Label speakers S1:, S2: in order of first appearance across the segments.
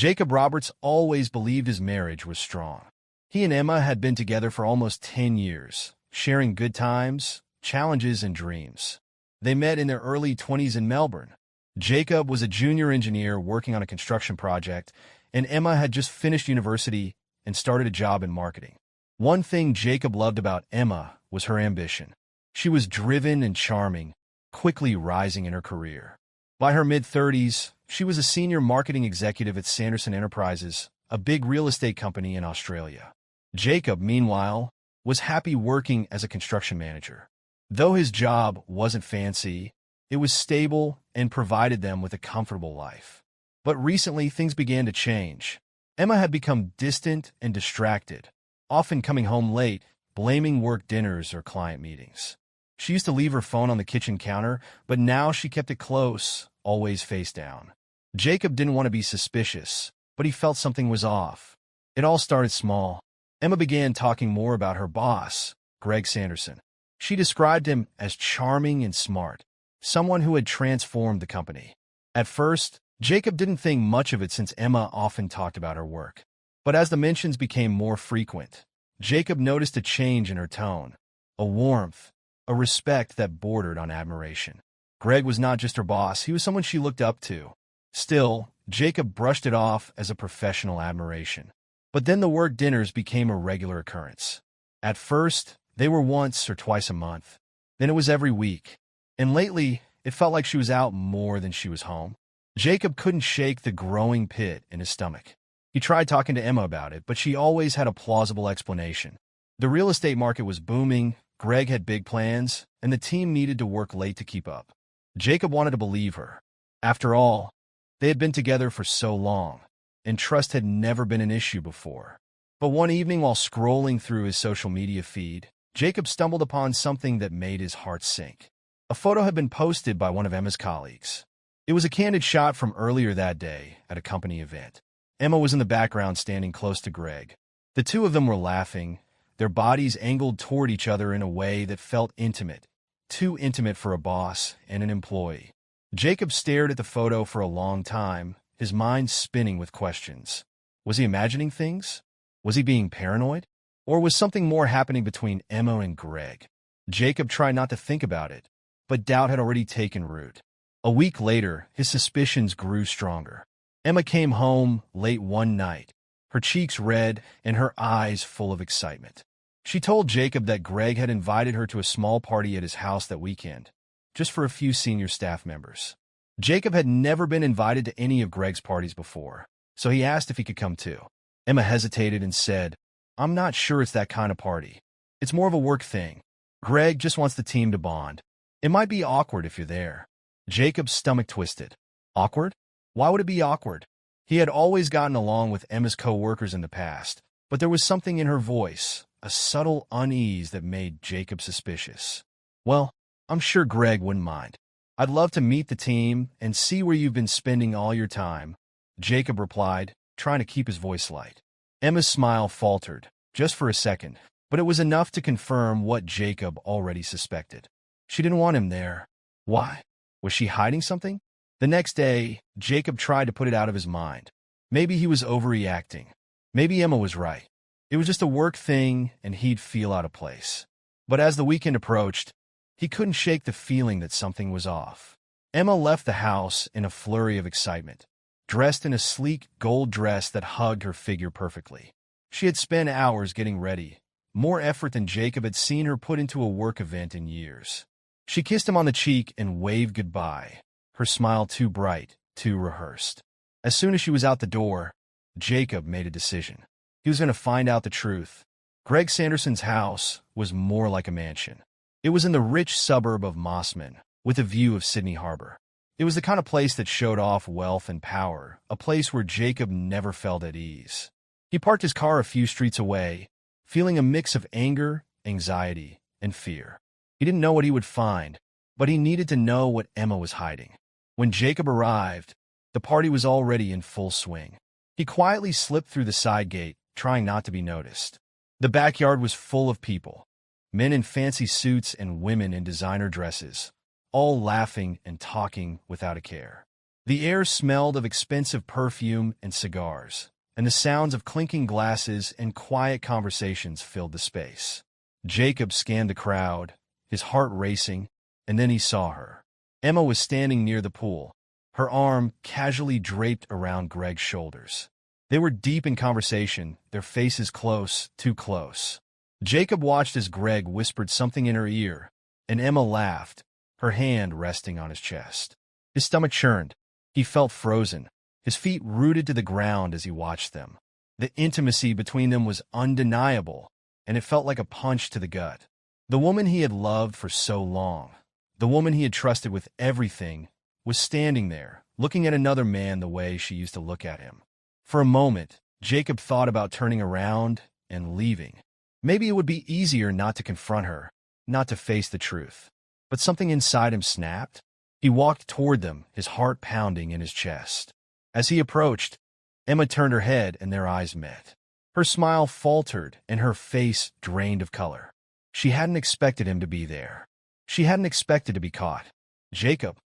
S1: Jacob Roberts always believed his marriage was strong. He and Emma had been together for almost 10 years, sharing good times, challenges, and dreams. They met in their early 20s in Melbourne. Jacob was a junior engineer working on a construction project, and Emma had just finished university and started a job in marketing. One thing Jacob loved about Emma was her ambition. She was driven and charming, quickly rising in her career. By her mid-30s, she was a senior marketing executive at Sanderson Enterprises, a big real estate company in Australia. Jacob, meanwhile, was happy working as a construction manager. Though his job wasn't fancy, it was stable and provided them with a comfortable life. But recently, things began to change. Emma had become distant and distracted, often coming home late, blaming work dinners or client meetings. She used to leave her phone on the kitchen counter, but now she kept it close, always face down. Jacob didn't want to be suspicious, but he felt something was off. It all started small. Emma began talking more about her boss, Greg Sanderson. She described him as charming and smart, someone who had transformed the company. At first, Jacob didn't think much of it since Emma often talked about her work. But as the mentions became more frequent, Jacob noticed a change in her tone, a warmth, a respect that bordered on admiration. Greg was not just her boss, he was someone she looked up to. Still, Jacob brushed it off as a professional admiration. But then the work dinners became a regular occurrence. At first, they were once or twice a month. Then it was every week. And lately, it felt like she was out more than she was home. Jacob couldn't shake the growing pit in his stomach. He tried talking to Emma about it, but she always had a plausible explanation. The real estate market was booming, Greg had big plans, and the team needed to work late to keep up. Jacob wanted to believe her. After all, they had been together for so long, and trust had never been an issue before. But one evening while scrolling through his social media feed, Jacob stumbled upon something that made his heart sink. A photo had been posted by one of Emma's colleagues. It was a candid shot from earlier that day at a company event. Emma was in the background standing close to Greg. The two of them were laughing, their bodies angled toward each other in a way that felt intimate, too intimate for a boss and an employee. Jacob stared at the photo for a long time, his mind spinning with questions. Was he imagining things? Was he being paranoid? Or was something more happening between Emma and Greg? Jacob tried not to think about it, but doubt had already taken root. A week later, his suspicions grew stronger. Emma came home late one night, her cheeks red and her eyes full of excitement. She told Jacob that Greg had invited her to a small party at his house that weekend, just for a few senior staff members. Jacob had never been invited to any of Greg's parties before, so he asked if he could come too. Emma hesitated and said, "I'm not sure it's that kind of party. It's more of a work thing. Greg just wants the team to bond. It might be awkward if you're there." Jacob's stomach twisted. Awkward? Why would it be awkward? He had always gotten along with Emma's co-workers in the past, but there was something in her voice, a subtle unease that made Jacob suspicious. "Well, I'm sure Greg wouldn't mind. I'd love to meet the team and see where you've been spending all your time," Jacob replied, trying to keep his voice light. Emma's smile faltered, just for a second, but it was enough to confirm what Jacob already suspected. She didn't want him there. Why? Was she hiding something? The next day, Jacob tried to put it out of his mind. Maybe he was overreacting. Maybe Emma was right. It was just a work thing, and he'd feel out of place. But as the weekend approached, he couldn't shake the feeling that something was off. Emma left the house in a flurry of excitement, dressed in a sleek gold dress that hugged her figure perfectly. She had spent hours getting ready, more effort than Jacob had seen her put into a work event in years. She kissed him on the cheek and waved goodbye, her smile too bright, too rehearsed. As soon as she was out the door, Jacob made a decision. He was going to find out the truth. Greg Sanderson's house was more like a mansion. It was in the rich suburb of Mossman, with a view of Sydney Harbor. It was the kind of place that showed off wealth and power, a place where Jacob never felt at ease. He parked his car a few streets away, feeling a mix of anger, anxiety, and fear. He didn't know what he would find, but he needed to know what Emma was hiding. When Jacob arrived, the party was already in full swing. He quietly slipped through the side gate, trying not to be noticed. The backyard was full of people, men in fancy suits and women in designer dresses, all laughing and talking without a care. The air smelled of expensive perfume and cigars, and the sounds of clinking glasses and quiet conversations filled the space. Jacob scanned the crowd, his heart racing, and then he saw her. Emma was standing near the pool, her arm casually draped around Greg's shoulders. They were deep in conversation, their faces close, too close. Jacob watched as Greg whispered something in her ear, and Emma laughed, her hand resting on his chest. His stomach churned. He felt frozen, his feet rooted to the ground as he watched them. The intimacy between them was undeniable, and it felt like a punch to the gut. The woman he had loved for so long, the woman he had trusted with everything, was standing there, looking at another man the way she used to look at him. For a moment, Jacob thought about turning around and leaving. Maybe it would be easier not to confront her, not to face the truth. But something inside him snapped. He walked toward them, his heart pounding in his chest. As he approached, Emma turned her head and their eyes met. Her smile faltered and her face drained of color. She hadn't expected him to be there. She hadn't expected to be caught. "Jacob,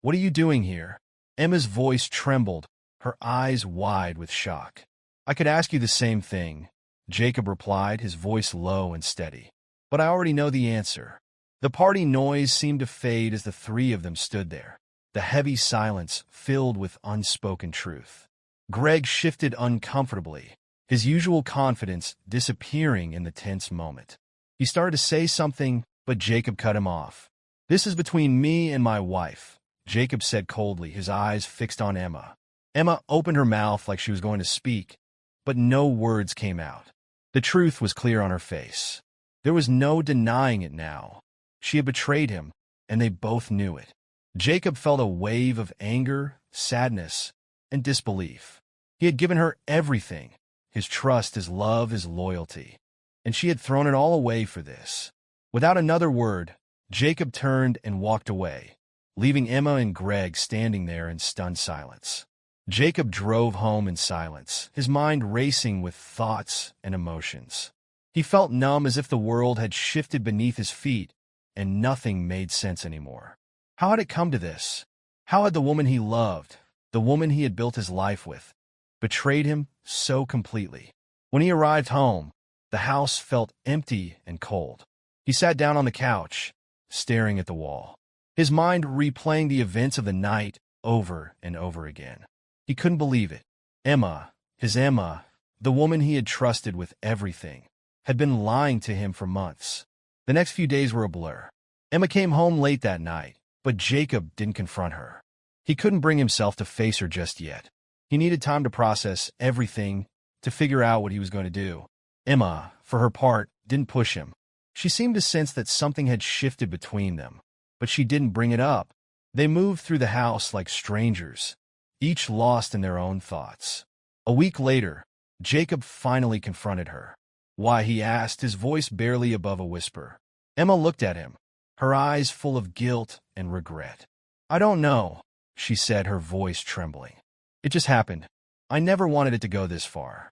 S1: what are you doing here?" Emma's voice trembled, her eyes wide with shock. "I could ask you the same thing," Jacob replied, his voice low and steady. "But I already know the answer." The party noise seemed to fade as the three of them stood there, the heavy silence filled with unspoken truth. Greg shifted uncomfortably, his usual confidence disappearing in the tense moment. He started to say something, but Jacob cut him off. "This is between me and my wife," Jacob said coldly, his eyes fixed on Emma. Emma opened her mouth like she was going to speak, but no words came out. The truth was clear on her face. There was no denying it now. She had betrayed him, and they both knew it. Jacob felt a wave of anger, sadness, and disbelief. He had given her everything, his trust, his love, his loyalty, and she had thrown it all away for this. Without another word, Jacob turned and walked away, leaving Emma and Greg standing there in stunned silence. Jacob drove home in silence, his mind racing with thoughts and emotions. He felt numb, as if the world had shifted beneath his feet, and nothing made sense anymore. How had it come to this? How had the woman he loved, the woman he had built his life with, betrayed him so completely? When he arrived home, the house felt empty and cold. He sat down on the couch, staring at the wall, his mind replaying the events of the night over and over again. He couldn't believe it. Emma, his Emma, the woman he had trusted with everything, had been lying to him for months. The next few days were a blur. Emma came home late that night, but Jacob didn't confront her. He couldn't bring himself to face her just yet. He needed time to process everything, to figure out what he was going to do. Emma, for her part, didn't push him. She seemed to sense that something had shifted between them, but she didn't bring it up. They moved through the house like strangers, each lost in their own thoughts. A week later, Jacob finally confronted her. "Why?" he asked, his voice barely above a whisper. Emma looked at him, her eyes full of guilt and regret. "I don't know," she said, her voice trembling. "It just happened. I never wanted it to go this far."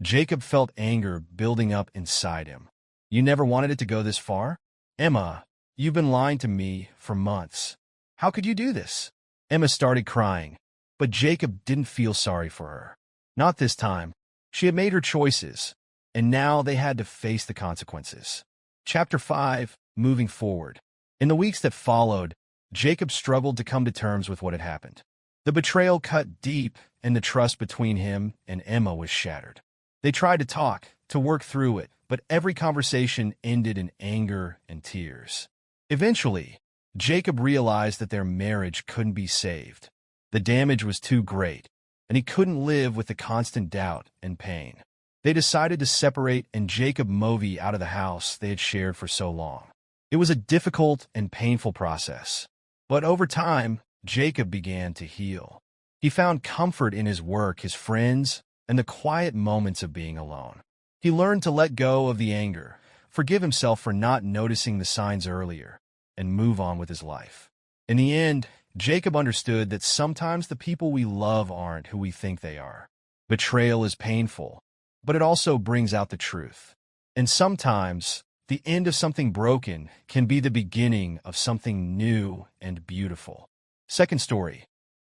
S1: Jacob felt anger building up inside him. "You never wanted it to go this far? Emma, you've been lying to me for months. How could you do this?" Emma started crying, but Jacob didn't feel sorry for her. Not this time. She had made her choices, and now they had to face the consequences. Chapter 5. Moving forward. In the weeks that followed, Jacob struggled to come to terms with what had happened. The betrayal cut deep, and the trust between him and Emma was shattered. They tried to talk, to work through it, but every conversation ended in anger and tears. Eventually, Jacob realized that their marriage couldn't be saved. The damage was too great, and he couldn't live with the constant doubt and pain. They decided to separate and Jacob move out of the house they had shared for so long. It was a difficult and painful process, but over time, Jacob began to heal. He found comfort in his work, his friends, and the quiet moments of being alone. He learned to let go of the anger, forgive himself for not noticing the signs earlier, and move on with his life. In the end, Jacob understood that sometimes the people we love aren't who we think they are. Betrayal is painful, but it also brings out the truth. And sometimes, the end of something broken can be the beginning of something new and beautiful. Second story.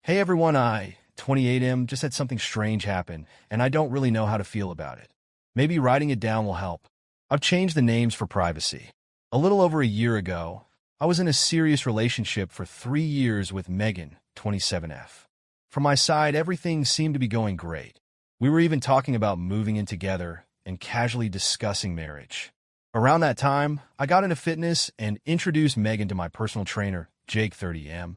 S1: Hey everyone, 28M, just had something strange happen, and I don't really know how to feel about it. Maybe writing it down will help. I've changed the names for privacy. A little over a year ago, I was in a serious relationship for 3 years with Megan, 27F. From my side, everything seemed to be going great. We were even talking about moving in together and casually discussing marriage. Around that time, I got into fitness and introduced Megan to my personal trainer, Jake 30M.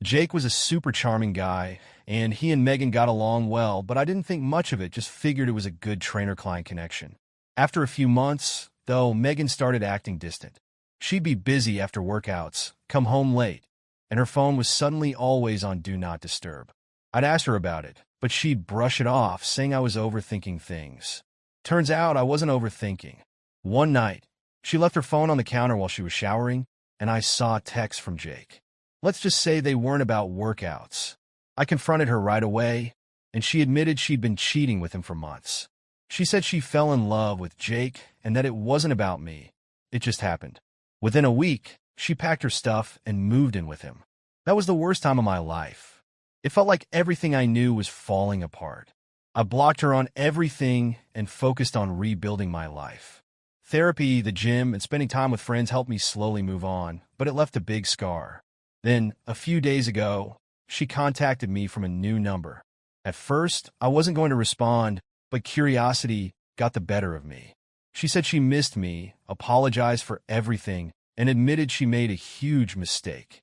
S1: Jake was a super charming guy, and he and Megan got along well, but I didn't think much of it, just figured it was a good trainer-client connection. After a few months, though, Megan started acting distant. She'd be busy after workouts, come home late, and her phone was suddenly always on Do Not Disturb. I'd ask her about it, but she'd brush it off, saying I was overthinking things. Turns out I wasn't overthinking. One night, she left her phone on the counter while she was showering, and I saw texts from Jake. Let's just say they weren't about workouts. I confronted her right away, and she admitted she'd been cheating with him for months. She said she fell in love with Jake and that it wasn't about me. It just happened. Within a week, she packed her stuff and moved in with him. That was the worst time of my life. It felt like everything I knew was falling apart. I blocked her on everything and focused on rebuilding my life. Therapy, the gym, and spending time with friends helped me slowly move on, but it left a big scar. Then, a few days ago, she contacted me from a new number. At first, I wasn't going to respond, but curiosity got the better of me. She said she missed me, apologized for everything, and admitted she made a huge mistake.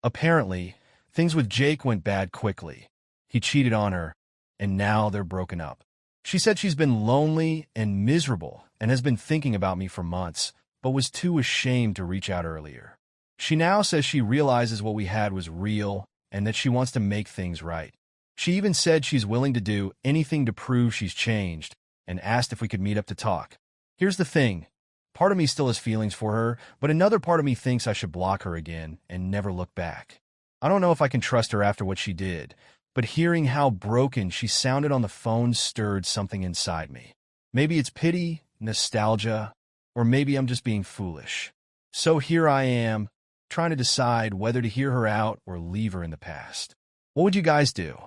S1: Apparently, things with Jake went bad quickly. He cheated on her, and now they're broken up. She said she's been lonely and miserable and has been thinking about me for months, but was too ashamed to reach out earlier. She now says she realizes what we had was real and that she wants to make things right. She even said she's willing to do anything to prove she's changed and asked if we could meet up to talk. Here's the thing. Part of me still has feelings for her, but another part of me thinks I should block her again and never look back. I don't know if I can trust her after what she did, but hearing how broken she sounded on the phone stirred something inside me. Maybe it's pity, nostalgia, or maybe I'm just being foolish. So here I am, trying to decide whether to hear her out or leave her in the past. What would you guys do?